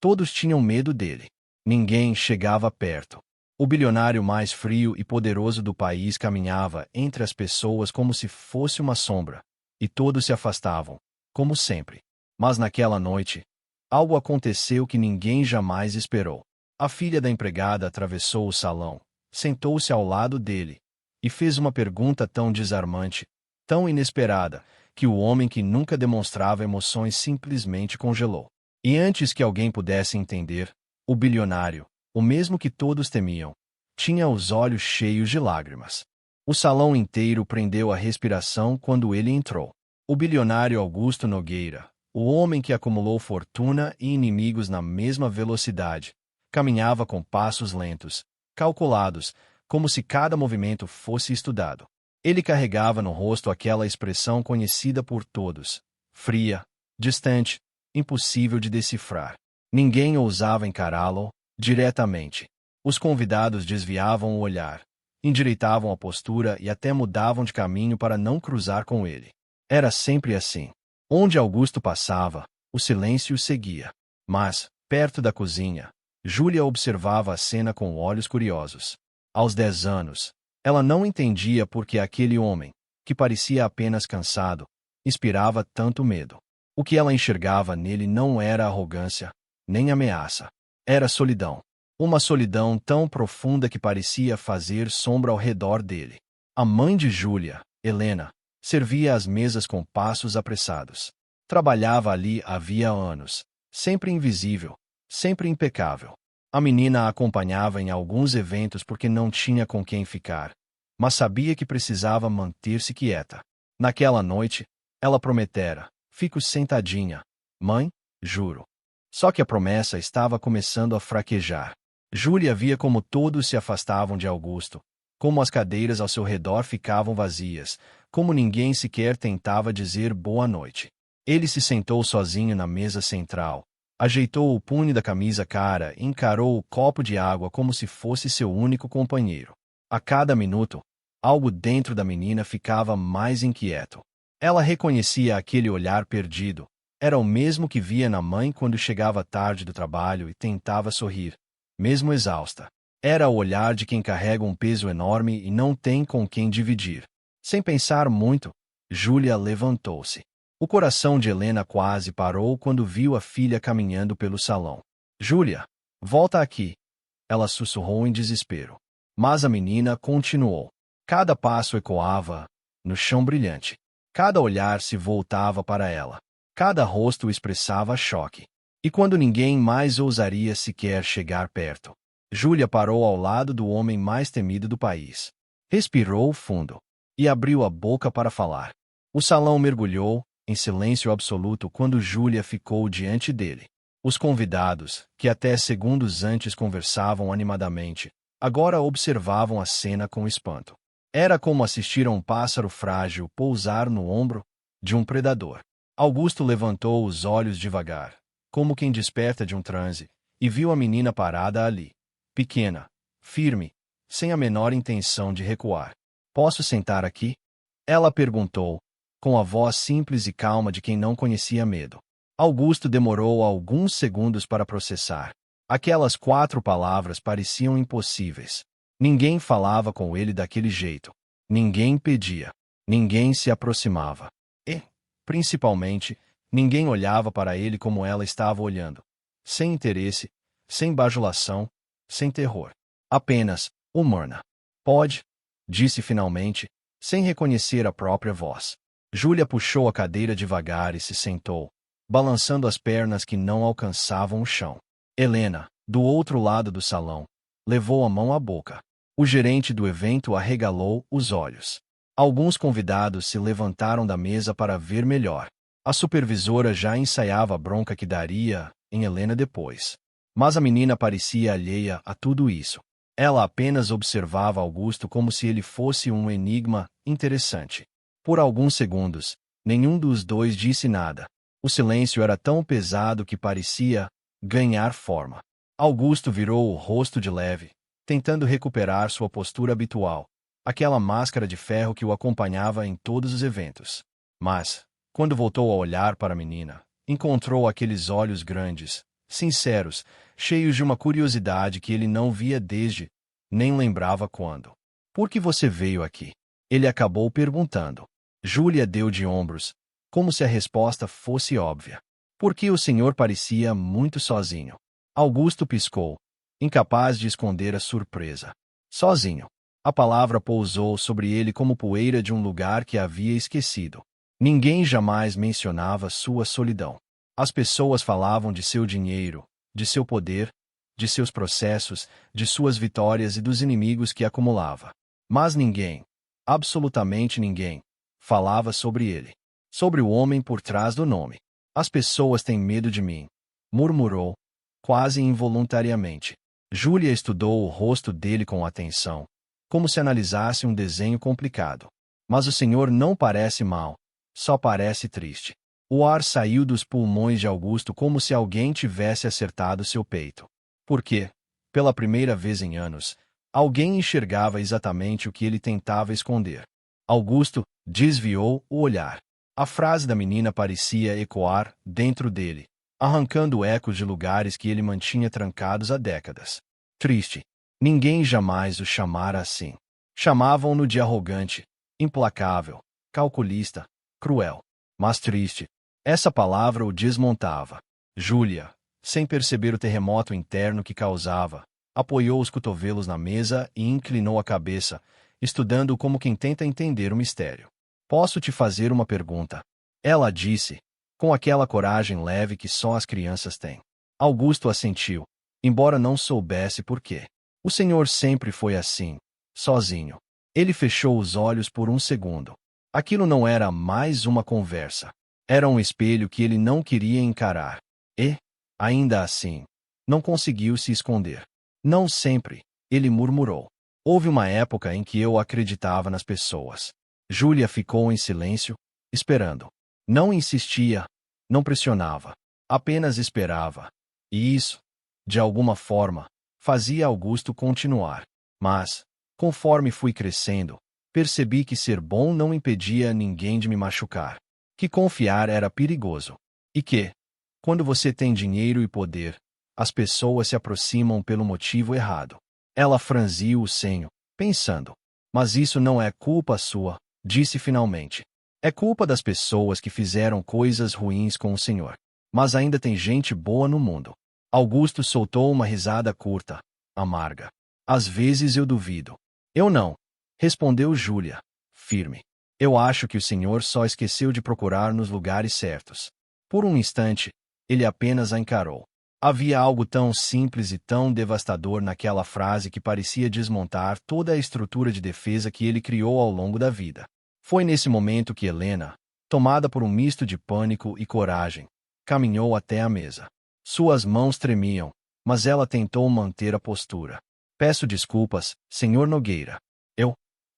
Todos tinham medo dele. Ninguém chegava perto. O bilionário mais frio e poderoso do país caminhava entre as pessoas como se fosse uma sombra, e todos se afastavam, como sempre. Mas naquela noite, algo aconteceu que ninguém jamais esperou. A filha da empregada atravessou o salão, sentou-se ao lado dele, e fez uma pergunta tão desarmante, tão inesperada, que o homem que nunca demonstrava emoções simplesmente congelou. E antes que alguém pudesse entender, o bilionário, o mesmo que todos temiam, tinha os olhos cheios de lágrimas. O salão inteiro prendeu a respiração quando ele entrou. O bilionário Augusto Nogueira, o homem que acumulou fortuna e inimigos na mesma velocidade, caminhava com passos lentos, calculados, como se cada movimento fosse estudado. Ele carregava no rosto aquela expressão conhecida por todos, fria, distante, impossível de decifrar. Ninguém ousava encará-lo diretamente. Os convidados desviavam o olhar, endireitavam a postura e até mudavam de caminho para não cruzar com ele. Era sempre assim. Onde Augusto passava, o silêncio o seguia. Mas, perto da cozinha, Júlia observava a cena com olhos curiosos. Aos 10 anos, ela não entendia por que aquele homem, que parecia apenas cansado, inspirava tanto medo. O que ela enxergava nele não era arrogância, nem ameaça. Era solidão. Uma solidão tão profunda que parecia fazer sombra ao redor dele. A mãe de Júlia, Helena, servia as mesas com passos apressados. Trabalhava ali havia anos, sempre invisível, sempre impecável. A menina a acompanhava em alguns eventos porque não tinha com quem ficar, mas sabia que precisava manter-se quieta. Naquela noite, ela prometera: fico sentadinha, mãe, juro. Só que a promessa estava começando a fraquejar. Júlia via como todos se afastavam de Augusto, como as cadeiras ao seu redor ficavam vazias, como ninguém sequer tentava dizer boa noite. Ele se sentou sozinho na mesa central, ajeitou o punho da camisa cara e encarou o copo de água como se fosse seu único companheiro. A cada minuto, algo dentro da menina ficava mais inquieto. Ela reconhecia aquele olhar perdido. Era o mesmo que via na mãe quando chegava tarde do trabalho e tentava sorrir, mesmo exausta. Era o olhar de quem carrega um peso enorme e não tem com quem dividir. Sem pensar muito, Júlia levantou-se. O coração de Helena quase parou quando viu a filha caminhando pelo salão. Júlia, volta aqui, ela sussurrou em desespero. Mas a menina continuou. Cada passo ecoava no chão brilhante. Cada olhar se voltava para ela. Cada rosto expressava choque. E quando ninguém mais ousaria sequer chegar perto, Júlia parou ao lado do homem mais temido do país. Respirou fundo e abriu a boca para falar. O salão mergulhou em silêncio absoluto quando Júlia ficou diante dele. Os convidados, que até segundos antes conversavam animadamente, agora observavam a cena com espanto. Era como assistir a um pássaro frágil pousar no ombro de um predador. Augusto levantou os olhos devagar, como quem desperta de um transe, e viu a menina parada ali, pequena, firme, sem a menor intenção de recuar. Posso sentar aqui? Ela perguntou, com a voz simples e calma de quem não conhecia medo. Augusto demorou alguns segundos para processar. Aquelas 4 palavras pareciam impossíveis. Ninguém falava com ele daquele jeito. Ninguém pedia. Ninguém se aproximava. E, principalmente, ninguém olhava para ele como ela estava olhando. Sem interesse, sem bajulação, sem terror. Apenas, humana. Pode, disse finalmente, sem reconhecer a própria voz. Júlia puxou a cadeira devagar e se sentou, balançando as pernas que não alcançavam o chão. Helena, do outro lado do salão, levou a mão à boca. O gerente do evento arregalou os olhos. Alguns convidados se levantaram da mesa para ver melhor. A supervisora já ensaiava a bronca que daria em Helena depois. Mas a menina parecia alheia a tudo isso. Ela apenas observava Augusto como se ele fosse um enigma interessante. Por alguns segundos, nenhum dos dois disse nada. O silêncio era tão pesado que parecia ganhar forma. Augusto virou o rosto de leve, tentando recuperar sua postura habitual, aquela máscara de ferro que o acompanhava em todos os eventos. Mas, quando voltou a olhar para a menina, encontrou aqueles olhos grandes, sinceros, cheios de uma curiosidade que ele não via desde, nem lembrava quando. Por que você veio aqui? Ele acabou perguntando. Júlia deu de ombros, como se a resposta fosse óbvia. Porque o senhor parecia muito sozinho. Augusto piscou, incapaz de esconder a surpresa. Sozinho. A palavra pousou sobre ele como poeira de um lugar que havia esquecido. Ninguém jamais mencionava sua solidão. As pessoas falavam de seu dinheiro, de seu poder, de seus processos, de suas vitórias e dos inimigos que acumulava. Mas ninguém, absolutamente ninguém, falava sobre ele. Sobre o homem por trás do nome. As pessoas têm medo de mim, murmurou, quase involuntariamente. Júlia estudou o rosto dele com atenção, como se analisasse um desenho complicado. Mas o senhor não parece mal, só parece triste. O ar saiu dos pulmões de Augusto como se alguém tivesse acertado seu peito. Porque, pela primeira vez em anos, alguém enxergava exatamente o que ele tentava esconder. Augusto desviou o olhar. A frase da menina parecia ecoar dentro dele, arrancando ecos de lugares que ele mantinha trancados há décadas. Triste. Ninguém jamais o chamara assim. Chamavam-no de arrogante, implacável, calculista, cruel. Mas triste. Essa palavra o desmontava. Júlia, sem perceber o terremoto interno que causava, apoiou os cotovelos na mesa e inclinou a cabeça, estudando como quem tenta entender o mistério. Posso te fazer uma pergunta? Ela disse, com aquela coragem leve que só as crianças têm. Augusto assentiu, embora não soubesse por quê. O senhor sempre foi assim, sozinho. Ele fechou os olhos por um segundo. Aquilo não era mais uma conversa. Era um espelho que ele não queria encarar. E, ainda assim, não conseguiu se esconder. Não sempre, ele murmurou. Houve uma época em que eu acreditava nas pessoas. Júlia ficou em silêncio, esperando. Não insistia, não pressionava, apenas esperava. E isso, de alguma forma, fazia Augusto continuar. Mas, conforme fui crescendo, percebi que ser bom não impedia ninguém de me machucar. Que confiar era perigoso. E que, quando você tem dinheiro e poder, as pessoas se aproximam pelo motivo errado. Ela franziu o senho, pensando. Mas isso não é culpa sua, disse finalmente. É culpa das pessoas que fizeram coisas ruins com o senhor. Mas ainda tem gente boa no mundo. Augusto soltou uma risada curta, amarga. Às vezes eu duvido. Eu não, respondeu Júlia, firme. Eu acho que o senhor só esqueceu de procurar nos lugares certos. Por um instante, ele apenas a encarou. Havia algo tão simples e tão devastador naquela frase que parecia desmontar toda a estrutura de defesa que ele criou ao longo da vida. Foi nesse momento que Helena, tomada por um misto de pânico e coragem, caminhou até a mesa. Suas mãos tremiam, mas ela tentou manter a postura. Peço desculpas, senhor Nogueira.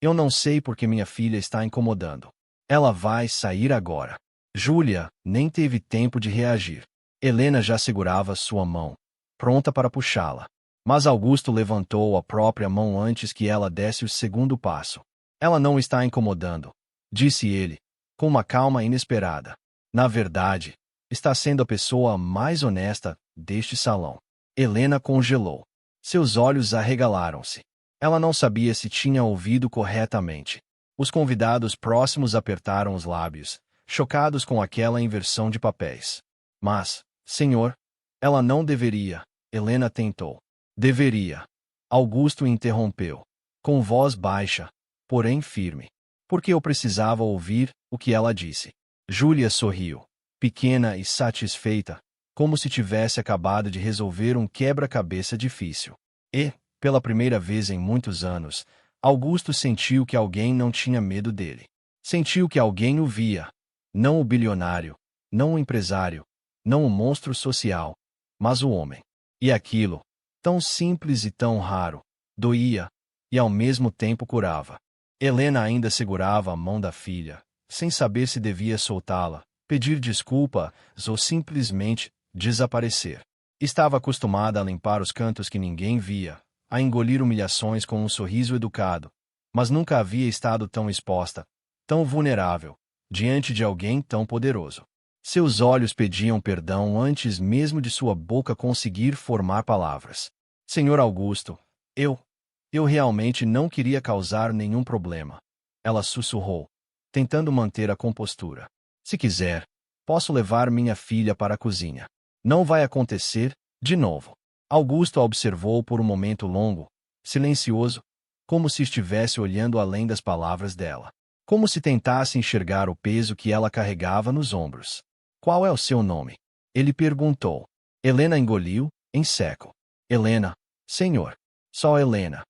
Eu não sei por que minha filha está incomodando. Ela vai sair agora. Júlia nem teve tempo de reagir. Helena já segurava sua mão, pronta para puxá-la. Mas Augusto levantou a própria mão antes que ela desse o segundo passo. Ela não está incomodando, disse ele, com uma calma inesperada. Na verdade, está sendo a pessoa mais honesta deste salão. Helena congelou. Seus olhos arregalaram-se. Ela não sabia se tinha ouvido corretamente. Os convidados próximos apertaram os lábios, chocados com aquela inversão de papéis. Mas, senhor, ela não deveria, Helena tentou. Deveria. Augusto interrompeu, com voz baixa, porém firme. Porque eu precisava ouvir o que ela disse. Júlia sorriu, pequena e satisfeita, como se tivesse acabado de resolver um quebra-cabeça difícil. E, pela primeira vez em muitos anos, Augusto sentiu que alguém não tinha medo dele. Sentiu que alguém o via. Não o bilionário, não o empresário, não o monstro social, mas o homem. E aquilo, tão simples e tão raro, doía, e ao mesmo tempo curava. Helena ainda segurava a mão da filha, sem saber se devia soltá-la, pedir desculpas ou simplesmente desaparecer. Estava acostumada a limpar os cantos que ninguém via, a engolir humilhações com um sorriso educado, mas nunca havia estado tão exposta, tão vulnerável, diante de alguém tão poderoso. Seus olhos pediam perdão antes mesmo de sua boca conseguir formar palavras. Senhor Augusto, eu realmente não queria causar nenhum problema. Ela sussurrou, tentando manter a compostura. Se quiser, posso levar minha filha para a cozinha. Não vai acontecer, de novo. Augusto a observou por um momento longo, silencioso, como se estivesse olhando além das palavras dela. Como se tentasse enxergar o peso que ela carregava nos ombros. Qual é o seu nome? Ele perguntou. Helena engoliu, em seco. Helena, senhor. Só Helena.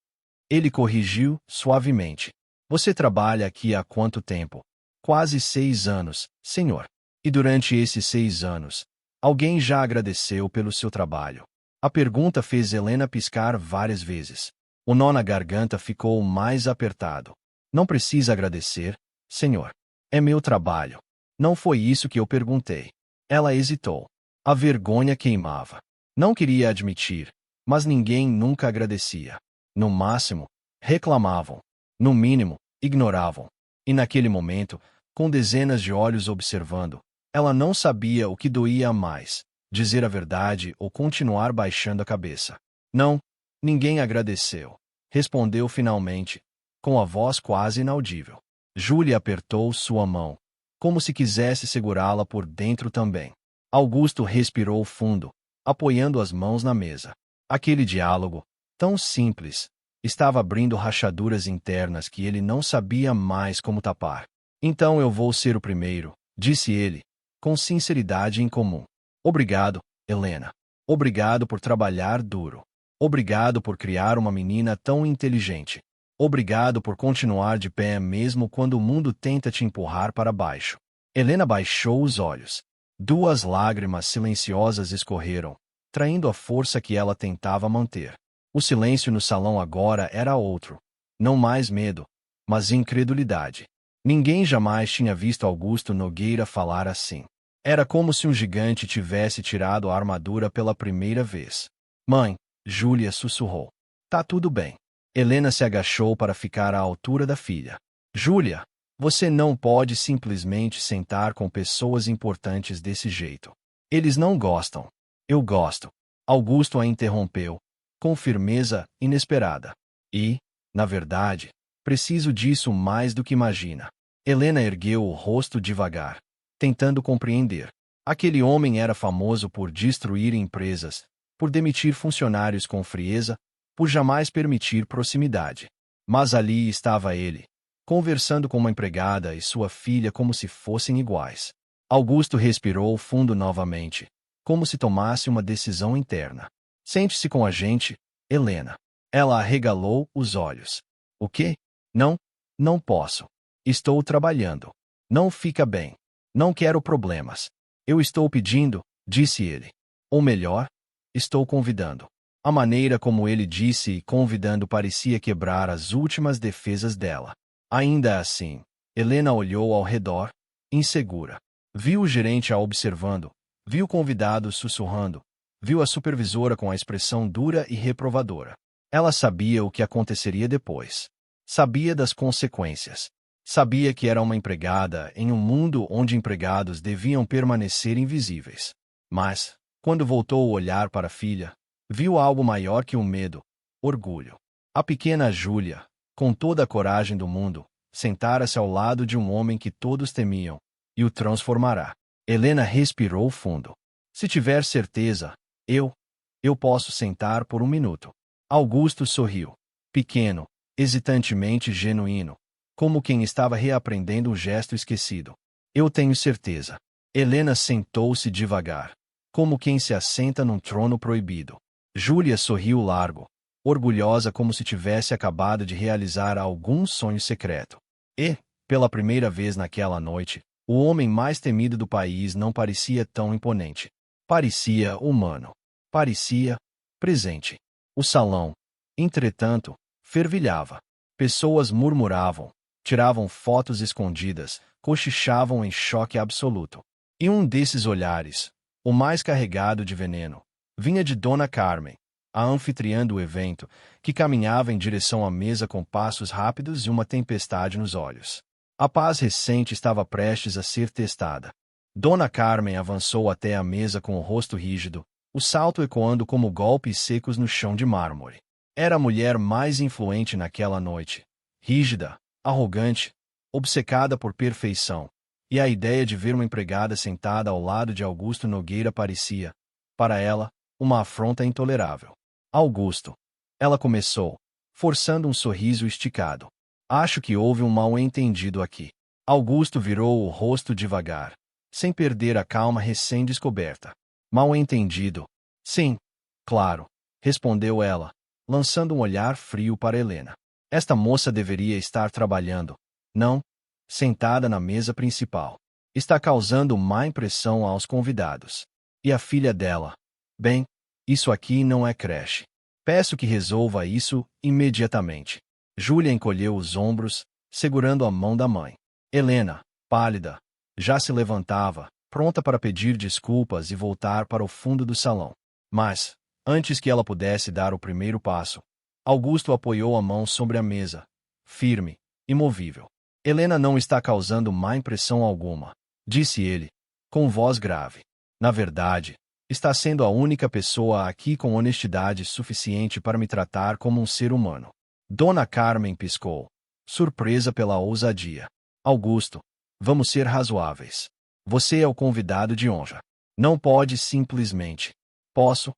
Ele corrigiu, suavemente. Você trabalha aqui há quanto tempo? Quase 6 anos, senhor. E durante esses 6 anos, alguém já agradeceu pelo seu trabalho? A pergunta fez Helena piscar várias vezes. O nó na garganta ficou mais apertado. Não precisa agradecer, senhor. É meu trabalho. Não foi isso que eu perguntei. Ela hesitou. A vergonha queimava. Não queria admitir, mas ninguém nunca agradecia. No máximo, reclamavam. No mínimo, ignoravam. E naquele momento, com dezenas de olhos observando, ela não sabia o que doía mais, dizer a verdade ou continuar baixando a cabeça. Não, ninguém agradeceu. Respondeu finalmente, com a voz quase inaudível. Júlia apertou sua mão, como se quisesse segurá-la por dentro também. Augusto respirou fundo, apoiando as mãos na mesa. Aquele diálogo, tão simples, estava abrindo rachaduras internas que ele não sabia mais como tapar. Então eu vou ser o primeiro, disse ele, com sinceridade incomum. Obrigado, Helena. Obrigado por trabalhar duro. Obrigado por criar uma menina tão inteligente. Obrigado por continuar de pé mesmo quando o mundo tenta te empurrar para baixo. Helena baixou os olhos. 2 lágrimas silenciosas escorreram, traindo a força que ela tentava manter. O silêncio no salão agora era outro. Não mais medo, mas incredulidade. Ninguém jamais tinha visto Augusto Nogueira falar assim. Era como se um gigante tivesse tirado a armadura pela primeira vez. Mãe, Júlia sussurrou. Tá tudo bem. Helena se agachou para ficar à altura da filha. Júlia, você não pode simplesmente sentar com pessoas importantes desse jeito. Eles não gostam. Eu gosto. Augusto a interrompeu, com firmeza inesperada. E, na verdade, preciso disso mais do que imagina. Helena ergueu o rosto devagar, tentando compreender. Aquele homem era famoso por destruir empresas, por demitir funcionários com frieza, por jamais permitir proximidade. Mas ali estava ele, conversando com uma empregada e sua filha como se fossem iguais. Augusto respirou fundo novamente, como se tomasse uma decisão interna. Sente-se com a gente, Helena. Ela arregalou os olhos. O quê? Não posso. Estou trabalhando. Não fica bem. Não quero problemas. Eu estou pedindo, disse ele. Ou melhor, estou convidando. A maneira como ele disse convidando parecia quebrar as últimas defesas dela. Ainda assim, Helena olhou ao redor, insegura. Viu o gerente a observando, viu o convidado sussurrando, viu a supervisora com a expressão dura e reprovadora. Ela sabia o que aconteceria depois. Sabia das consequências. Sabia que era uma empregada em um mundo onde empregados deviam permanecer invisíveis. Mas, quando voltou o olhar para a filha, viu algo maior que o medo, orgulho. A pequena Júlia, com toda a coragem do mundo, sentara-se ao lado de um homem que todos temiam, e o transformará. Helena respirou fundo. Se tiver certeza, eu posso sentar por um minuto. Augusto sorriu. Pequeno, hesitantemente genuíno, como quem estava reaprendendo um gesto esquecido. Eu tenho certeza. Helena sentou-se devagar, como quem se assenta num trono proibido. Júlia sorriu largo, orgulhosa como se tivesse acabado de realizar algum sonho secreto. E, pela primeira vez naquela noite, o homem mais temido do país não parecia tão imponente. Parecia humano. Parecia presente. O salão, entretanto, fervilhava. Pessoas murmuravam, tiravam fotos escondidas, cochichavam em choque absoluto. E um desses olhares, o mais carregado de veneno, vinha de Dona Carmen, a anfitriã do evento, que caminhava em direção à mesa com passos rápidos e uma tempestade nos olhos. A paz recente estava prestes a ser testada. Dona Carmen avançou até a mesa com o rosto rígido, o salto ecoando como golpes secos no chão de mármore. Era a mulher mais influente naquela noite. Rígida, arrogante, obcecada por perfeição. E a ideia de ver uma empregada sentada ao lado de Augusto Nogueira parecia, para ela, uma afronta intolerável. Augusto. Ela começou, forçando um sorriso esticado. Acho que houve um mal-entendido aqui. Augusto virou o rosto devagar, sem perder a calma recém-descoberta. Mal-entendido? Sim, claro, respondeu ela, lançando um olhar frio para Helena. Esta moça deveria estar trabalhando, não? Sentada na mesa principal. Está causando má impressão aos convidados. E a filha dela? Bem, isso aqui não é creche. Peço que resolva isso imediatamente. Júlia encolheu os ombros, segurando a mão da mãe. Helena, pálida, já se levantava, pronta para pedir desculpas e voltar para o fundo do salão. Mas, antes que ela pudesse dar o primeiro passo, Augusto apoiou a mão sobre a mesa, firme, immovível. Helena não está causando má impressão alguma, disse ele, com voz grave. Na verdade, está sendo a única pessoa aqui com honestidade suficiente para me tratar como um ser humano. Dona Carmen piscou, surpresa pela ousadia. Augusto, vamos ser razoáveis. Você é o convidado de honra. Não pode simplesmente. Posso?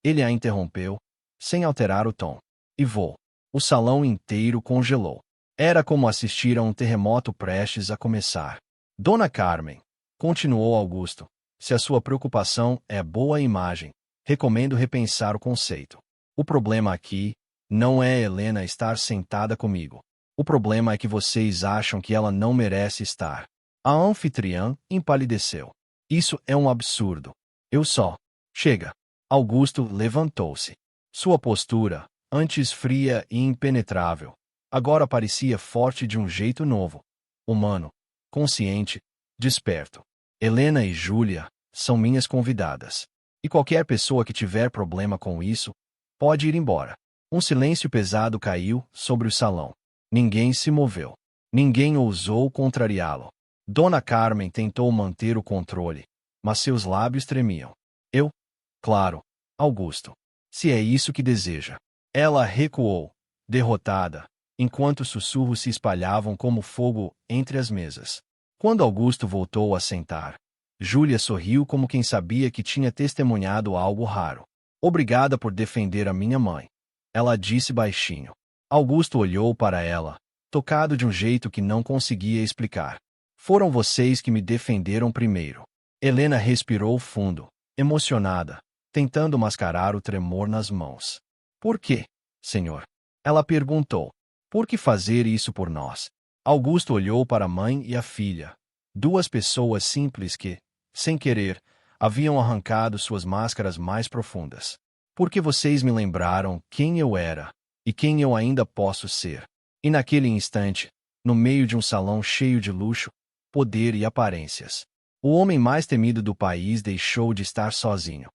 Ele a interrompeu, sem alterar o tom. E vou. O salão inteiro congelou. Era como assistir a um terremoto prestes a começar. Dona Carmen, continuou Augusto, se a sua preocupação é boa imagem, recomendo repensar o conceito. O problema aqui não é Helena estar sentada comigo. O problema é que vocês acham que ela não merece estar. A anfitriã empalideceu. Isso é um absurdo. Eu só. Chega. Augusto levantou-se. Sua postura, antes fria e impenetrável, agora parecia forte de um jeito novo. Humano, consciente, desperto. Helena e Júlia são minhas convidadas. E qualquer pessoa que tiver problema com isso, pode ir embora. Um silêncio pesado caiu sobre o salão. Ninguém se moveu. Ninguém ousou contrariá-lo. Dona Carmen tentou manter o controle, mas seus lábios tremiam. Eu? Claro, Augusto. Se é isso que deseja. Ela recuou, derrotada, enquanto sussurros se espalhavam como fogo entre as mesas. Quando Augusto voltou a sentar, Júlia sorriu como quem sabia que tinha testemunhado algo raro. Obrigada por defender a minha mãe. Ela disse baixinho. Augusto olhou para ela, tocado de um jeito que não conseguia explicar. Foram vocês que me defenderam primeiro. Helena respirou fundo, emocionada, tentando mascarar o tremor nas mãos. Por quê, senhor? Ela perguntou. Por que fazer isso por nós? Augusto olhou para a mãe e a filha, duas pessoas simples que, sem querer, haviam arrancado suas máscaras mais profundas. Porque vocês me lembraram quem eu era e quem eu ainda posso ser. E naquele instante, no meio de um salão cheio de luxo, poder e aparências, o homem mais temido do país deixou de estar sozinho.